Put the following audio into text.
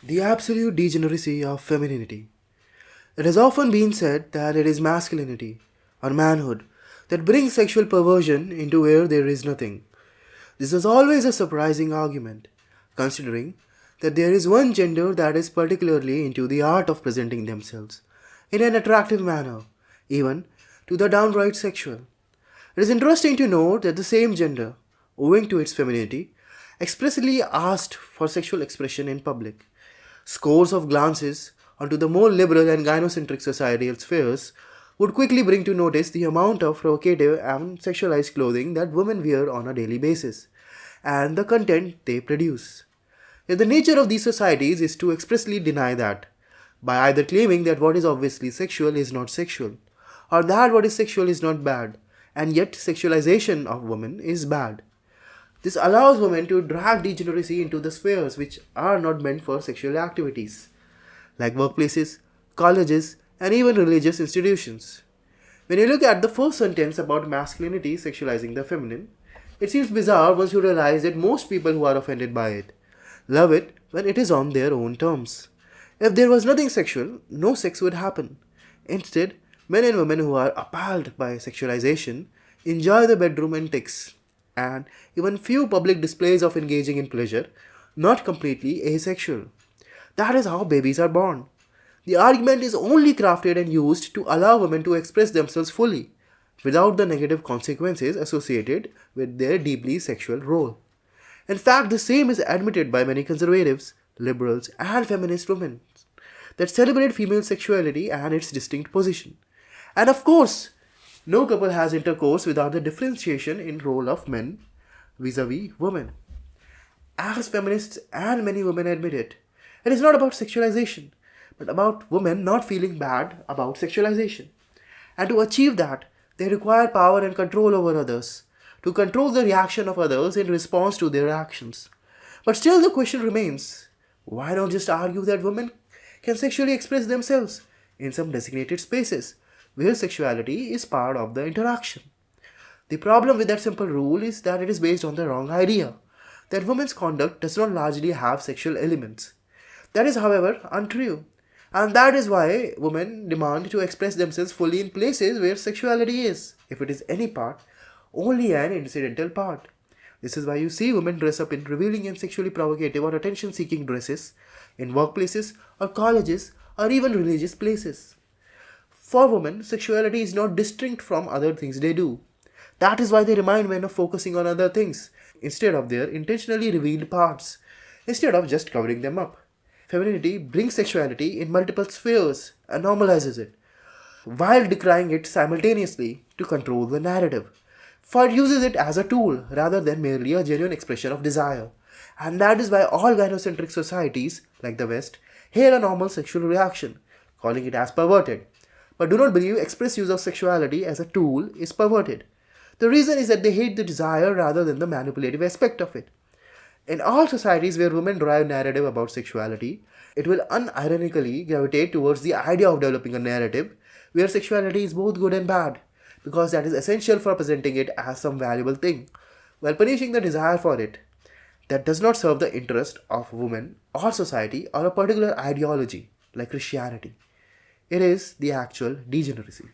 The absolute degeneracy of femininity. It has often been said that it is masculinity, or manhood, that brings sexual perversion into where there is nothing. This is always a surprising argument, considering that there is one gender that is particularly into the art of presenting themselves in an attractive manner, even to the downright sexual. It is interesting to note that the same gender, owing to its femininity, expressly asked for sexual expression in public. Scores of glances onto the more liberal and gynocentric societal spheres would quickly bring to notice the amount of provocative and sexualized clothing that women wear on a daily basis, and the content they produce. Yet the nature of these societies is to expressly deny that, by either claiming that what is obviously sexual is not sexual, or that what is sexual is not bad, and yet sexualization of women is bad. This allows women to drag degeneracy into the spheres which are not meant for sexual activities, like workplaces, colleges, and even religious institutions. When you look at the first sentence about masculinity sexualizing the feminine, it seems bizarre once you realize that most people who are offended by it love it when it is on their own terms. If there was nothing sexual, no sex would happen. Instead, men and women who are appalled by sexualization enjoy the bedroom antics and even few public displays of engaging in pleasure, not completely asexual. That is how babies are born. The argument is only crafted and used to allow women to express themselves fully, without the negative consequences associated with their deeply sexual role. In fact, the same is admitted by many conservatives, liberals, and feminist women that celebrate female sexuality and its distinct position. And of course, no couple has intercourse without the differentiation in role of men vis-a-vis women. As feminists and many women admit it, it is not about sexualization, but about women not feeling bad about sexualization. And to achieve that, they require power and control over others, to control the reaction of others in response to their actions. But still, the question remains, why not just argue that women can sexually express themselves in some designated spaces where sexuality is part of the interaction? The problem with that simple rule is that it is based on the wrong idea that women's conduct does not largely have sexual elements. That is, however, untrue. And that is why women demand to express themselves fully in places where sexuality is, if it is any part, only an incidental part. This is why you see women dress up in revealing and sexually provocative or attention seeking dresses in workplaces or colleges or even religious places. For women, sexuality is not distinct from other things they do. That is why they remind men of focusing on other things instead of their intentionally revealed parts, instead of just covering them up. Femininity brings sexuality in multiple spheres and normalizes it, while decrying it simultaneously to control the narrative. For it uses it as a tool rather than merely a genuine expression of desire. And that is why all gynocentric societies, like the West, hail a normal sexual reaction, calling it as perverted, but do not believe express use of sexuality as a tool is perverted. The reason is that they hate the desire rather than the manipulative aspect of it. In all societies where women drive narrative about sexuality, it will unironically gravitate towards the idea of developing a narrative where sexuality is both good and bad, because that is essential for presenting it as some valuable thing, while punishing the desire for it. That does not serve the interest of women or society or a particular ideology like Christianity. It is the actual degeneracy.